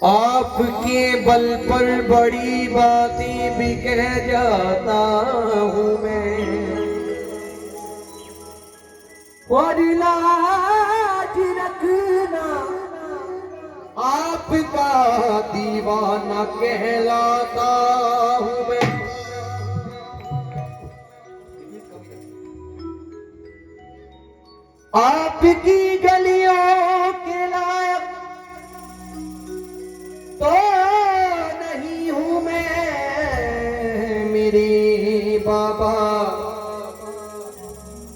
आपके बल पर बड़ी बातें भी कह जाता हूँ मैं, और लाज रखना आपका दीवाना कहलाता हूँ मैं। आपकी गलियों के लायक तो नहीं हूं मैं मेरे बाबा,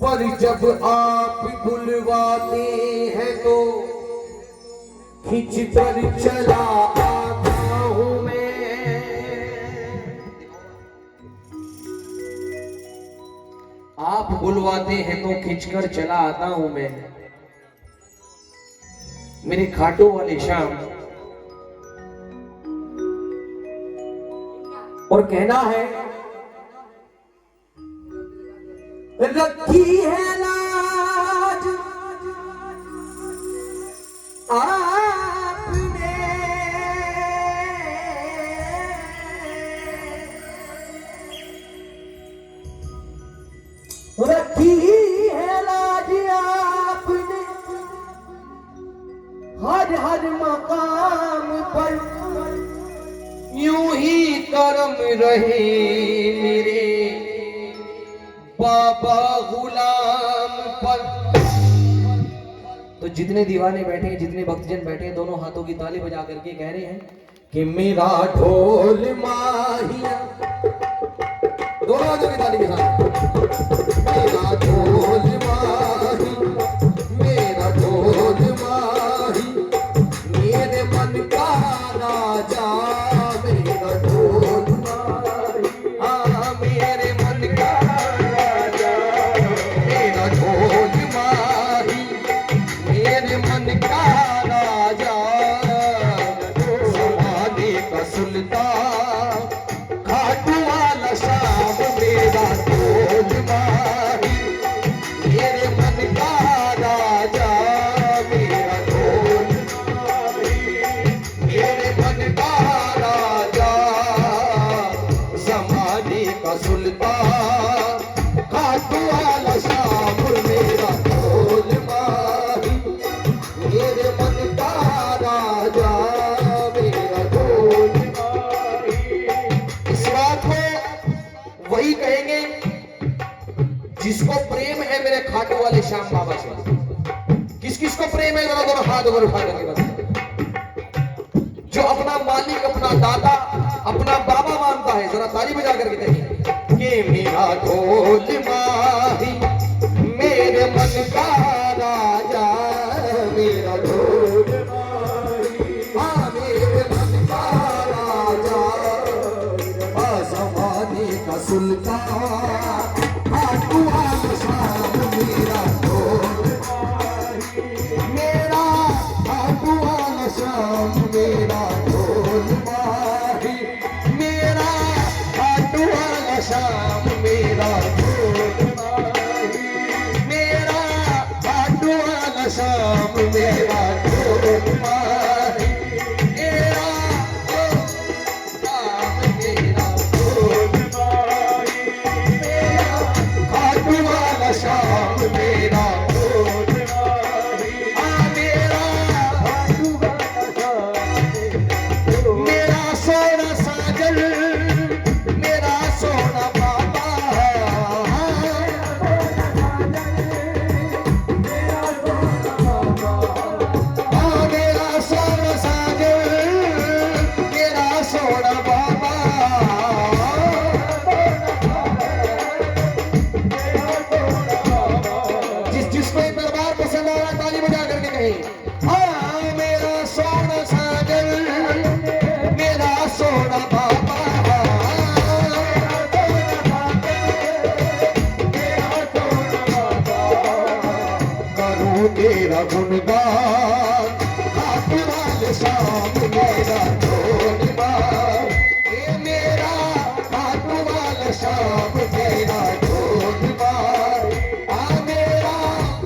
पर जब आप बुलवाते हैं तो खिंच कर चला आता हूं मैं। आप बुलवाते हैं तो खिंच कर चला आता हूं मैं, मेरे खाटू वाले शाम। और कहना है रखी है लाज आपने, रखी है लाज आपने हर हर मकाम पर, यूं ही करम रहे मेरे बाबा गुलाम पर। तो जितने दीवाने बैठे हैं, जितने भक्तजन बैठे हैं, दोनों हाथों की ताली बजा करके कह रहे हैं कि मेरा ढोल माहिया, दोनों हाथों की ताली के साथ, मेरा ढोल माही, मेरा ढोल माही, मेरे मन का राजा, जिसको प्रेम है मेरे खाटू वाले श्याम बाबा से। किस किस को प्रेम है, जरा दोनों हाथ ऊपर उठा करके बताओ। जो अपना मालिक, अपना दादा, अपना बाबा मानता है, जरा ताली बजा करके कहिए कि मेरा ढोल माही, मेरे मन का राजा, मेरा ढोल माही, हाँ मेरे मन का राजा, ज़माने का सुल्तान, मेरा ढोल माही, मेरा खाटू वाला श्याम, मेरा ढोल माही, मेरा खाटू वाला श्याम, मेरा ढोल माही, मेरा खाटू वाला श्याम, मेरा ढोल माही, मेरा श्याम, मेरा ढोल माही, मेरा खाटू वाला श्याम। गुणगान, खाटू वाले श्याम मेरा ढोल बार, ये मेरा खाटू वाले श्याम मेरा ढोल बार, आ मेरा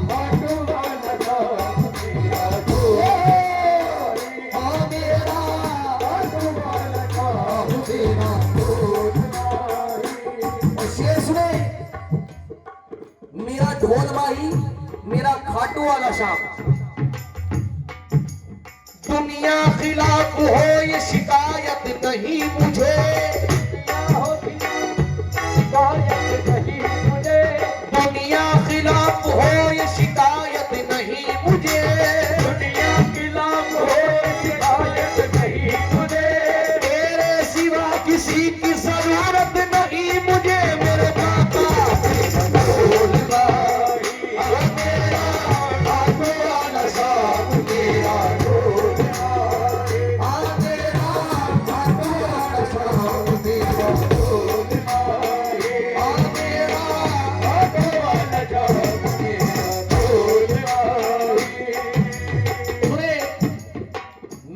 खाटू वाला श्याम मेरा ढोल, आ मेरा खाटू वाला श्याम मेरा ढोल बार। और शेर सुने, मेरा ढोल माही मेरा खाटू वाला श्याम, दुनिया खिलाफ हो ये शिकायत नहीं मुझे, शिकायत नहीं मुझे, दुनिया खिलाफ हो ये शिकायत नहीं मुझे, दुनिया खिलाफ हो ये शिकायत नहीं मुझे, तेरे सिवा किसी की जरूरत नहीं मुझे, मेरे बाबा ढोल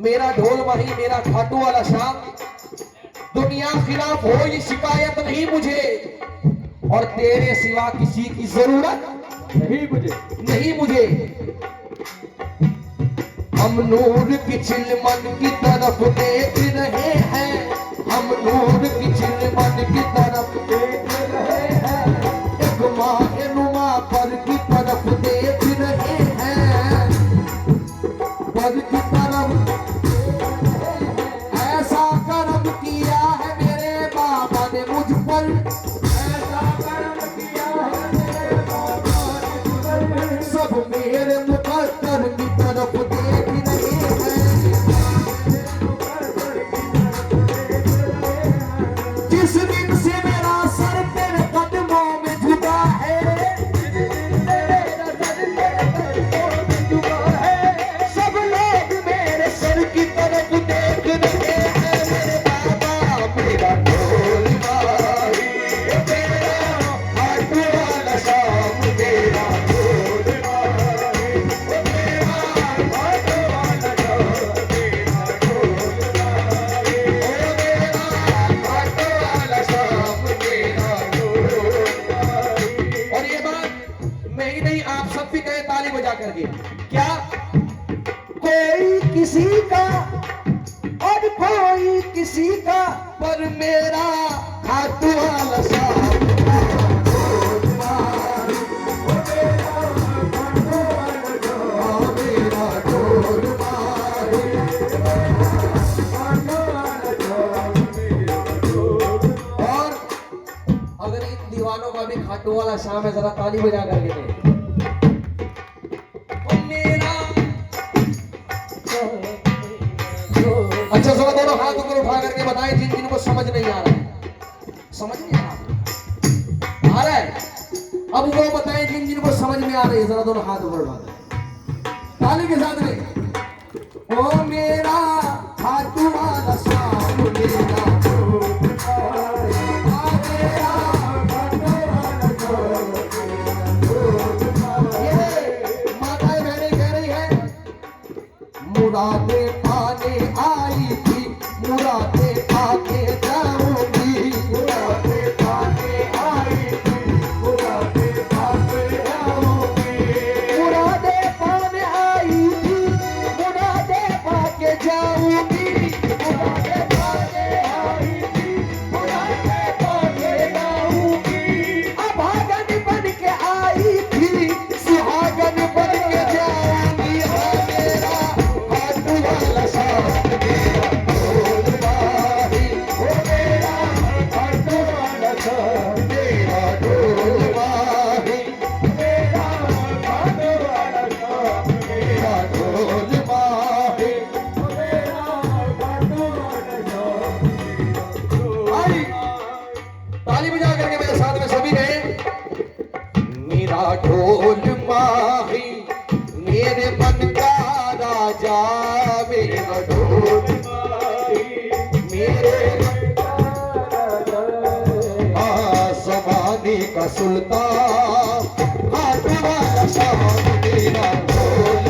मेरा ढोल माही मेरा खाटू वाला श्याम, दुनिया खिलाफ हो ये शिकायत नहीं मुझे, और तेरे सिवा किसी की जरूरत नहीं मुझे। हम नूर की चिलमन की तरफ देख रहे हैं, हम नूर की चिलमन की तरफ देख रहे हैं, एक माहनुमा पर की तरफ देख रहे हैं, पर की तरफ ऐसा करम किया है मेरे बाबा ने मुझ पर, ऐसा करम किया है मेरे बाबा ने मुझ पर, सब मेरे मुकद्दर की तरफ देख रहे हैं, जिस दिन से मेरा सर तेरे कदमों में झुका है, सब लोग मेरे सर की तरफ देख रहे हैं, मेरे बाबा मेरा ढोल माही, मेरा खाटू वाला श्याम मेरा ढोल माही, मेरा खाटू वाला श्याम मेरा ढोल माही, मेरा खाटू वाला श्याम मेरा ढोल माही। और ये बात मैं ही नहीं, आप सब भी कहे ताली बजा करके, क्या कोई किसी का और कोई किसी का, पर मेरा खाटू वाला श्याम मेरा ढोल माही, मेरा खाटू वाला श्याम मेरा ढोल माही, खाटू वाला श्याम मेरा ढोल। और अगर इन दीवानों का भी खाटू वाला श्याम है, जरा ताली बजा करके दे। अच्छा जरा दोनों हाथ ऊपर उठा करके बताएं जिन जिनको समझ नहीं आ रहा है, समझ नहीं आ रहा है, अब वो बताएं जिन जिनको समझ में आ रही है, जरा दोनों हाथ ऊपर उठा दें ताली के साथ में। ओ मेरा खाटू वाला श्याम मेरा ढोल माही, मेरा खाटू वाला श्याम मेरा ढोल माही। ये माताएं बहनें कह रही है, मुरादें पाने आई थी, मुरादें पाके जाऊंगी, मुरादें पाके आई थी, मुरादें पाके जाऊंगी, मुरादें पाने आई थी, मुरादें पाके जाऊंगी, मुरादें पाने आई थी, मुरादें पाके जाऊंगी, अभागन बन के आई थी, सुहागन बन के जाऊंगी, हाँ मेरा खाटू वाला श्याम मेरा ढोल माही, ओ मेरा खाटू वाला श्याम मेरा ढोल माही, मेरा खाटू वाला श्याम मेरा ढोल माही, मेरा खाटू वाला श्याम मेरा ढोल। आई ताली बजा करके मेरे साथ में सभी गए, मेरा ढोल माही मेरे मन का राजा, मेरा ढोल माही मेरे मन का राजा, आसमानी का सुल्तान, खाटू वाला श्याम मेरा ढोल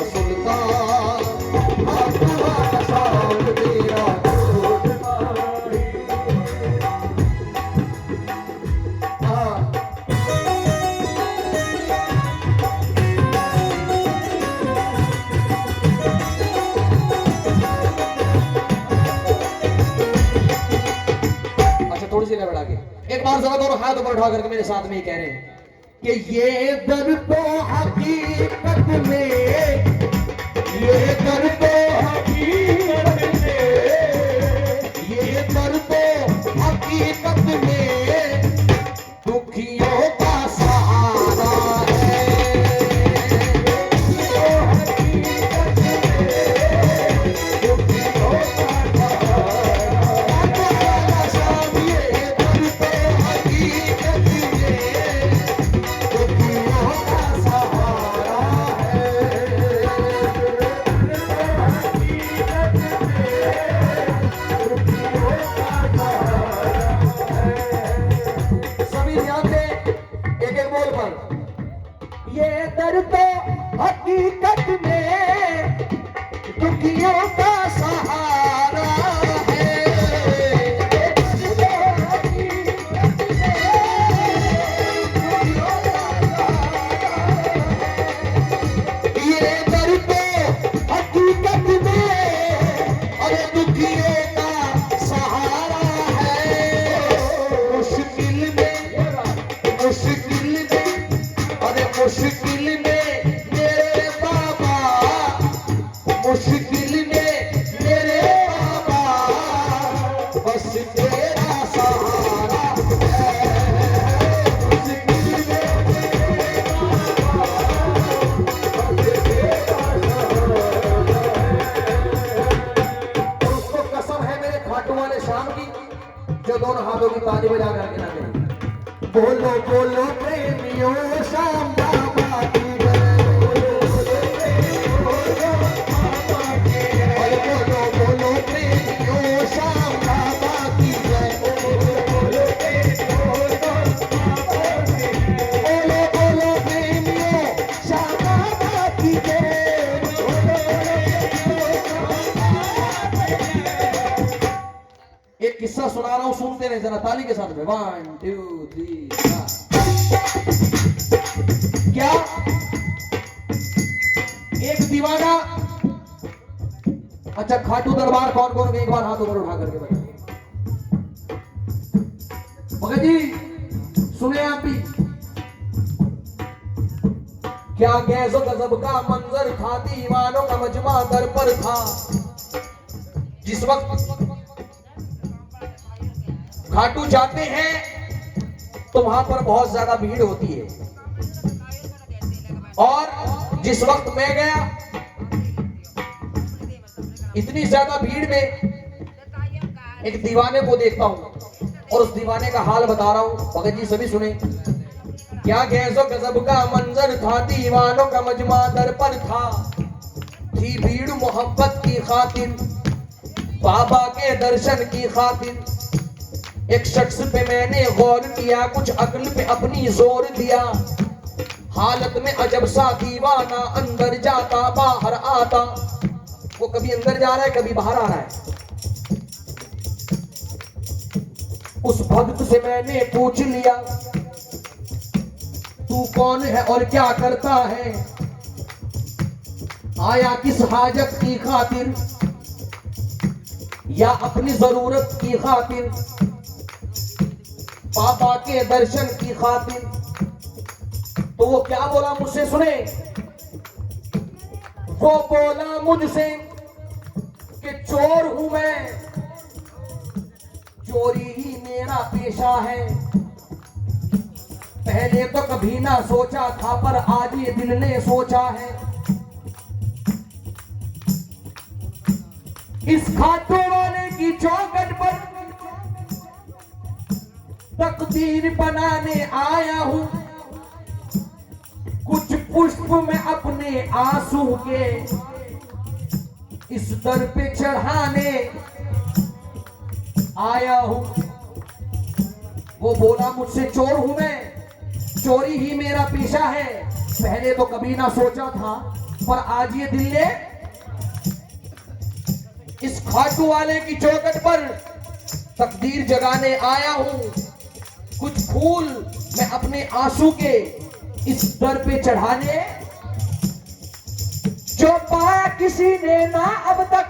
सुल्तान, खाटू वाला शाम तेरा दूध पानी। हाँ। अच्छा थोड़ी सी लेवल आगे, एक बार जरा दोनों हाथ ऊपर उठा करके मेरे साथ में ही कह रहे हैं कि ये दर तो हकीकत में, ये दर तो हकीकत में, ये दर तो हकीकत में दुखियों का सहारा है। ये हकीकत में दुखियों का सहारा, ये दर तो हकीकत में दुखियों का सहारा है। सभी ध्यान दें एक एक बोल पर। ये दर्द हकीकत में दुखियों का सहारा है। ये दर्द हकीकत में अरे दुखियों का सहारा है। मुश्किल में, मुश्किल में, अरे मुश्किल में मेरे बाबा, मुश्किल में मेरे बाबा बस तेरा सहारा है। मुश्किल में मेरे बाबा बस तेरा और उसको कसम है मेरे खाटू वाले शाम की, जो दोनों हाथों की ताली बजा करके ना करें। बोलो बोलो प्रेमियों शाम बाबा की जय। बोलो बोलो प्रेमियों शाम बाबा की जय। बोलो बोलो प्रेमियों शाम बाबा की जय। एक किस्सा सुना रहा हूं, सुनते रहे जरा ताली के साथ में। 1 2 3 क्या एक दीवाना, अच्छा खाटू दरबार कौन कौन एक बार हाथ ऊपर उठा करके बताइए। भगत जी सुने आप भी, क्या गैज़ो गजब का मंजर था, दीवानों का मजमा दर पर था। जिस वक्त खाटू जाते हैं तो वहां पर बहुत ज्यादा भीड़ होती है, और जिस वक्त मैं गया इतनी ज्यादा भीड़ में एक दीवाने को देखता हूं, और उस दीवाने का हाल बता रहा हूं। भगत जी सभी सुने। क्या गैज़ो गजब का मंजर था, दीवानों का मजमा दर पर था। थी भीड़ मोहब्बत की खातिर, बाबा के दर्शन की खातिर। एक शख्स पे मैंने गौर किया, कुछ अक्ल पे अपनी जोर दिया। हालत में अजब सा दीवाना, अंदर जाता बाहर आता। वो कभी अंदर जा रहा है, कभी बाहर आ रहा है। उस भक्त से मैंने पूछ लिया, तू कौन है और क्या करता है, आया किस हाजत की खातिर या अपनी जरूरत की खातिर, बाबा के दर्शन की खातिर। तो वो क्या बोला मुझसे सुने। वो बोला मुझसे कि चोर हूं मैं, चोरी ही मेरा पेशा है। पहले तो कभी ना सोचा था, पर आज ये दिल ने सोचा है। इस खाटू वाले की चौखट पर तकदीर बनाने आया हूं। कुछ पुष्प में अपने आंसू के इस दर पे चढ़ाने आया हूं। वो बोला मुझसे चोर हूं मैं, चोरी ही मेरा पेशा है। पहले तो कभी ना सोचा था, पर आज ये दिल ने इस खाटू वाले की चौखट पर तकदीर जगाने आया हूं। कुछ फूल मैं अपने आंसू के इस दर पे चढ़ाने, जो पाया किसी ने ना अब तक,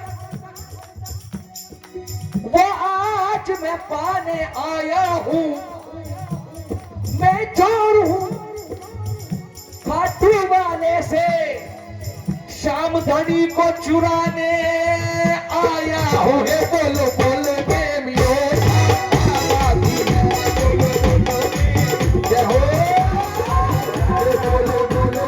वो आज मैं पाने आया हूं। मैं चोर हूं खाटू वाले से, शाम धनी को चुराने आया हूं। हे बोलो बोलो प्रेमियों, जय हो। बोलो बोलो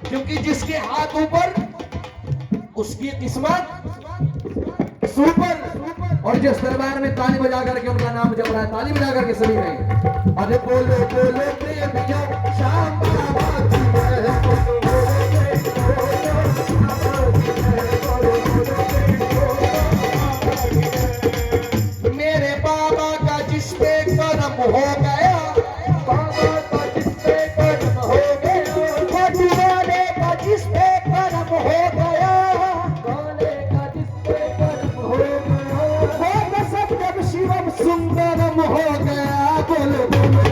क्योंकि जिसके हाथ ऊपर उसकी किस्मत सुपर। और जिस दरबार में ताली बजा करके उनका नाम जप रहा है, ताली बजा करके सभी में अरे बोलो बोलो प्रेमियों, शाम बाबा की जय। मेरे बाबा का जिस पे कर्म हो गया, बाबा का जिस पे कर्म हो गया, खाटू वाले का जिस पे कर्म हो गया, वाले का जिस पे कर्म हो गया, वो सत्यम शिवम सुंदरम हो गया। बोलो बोलो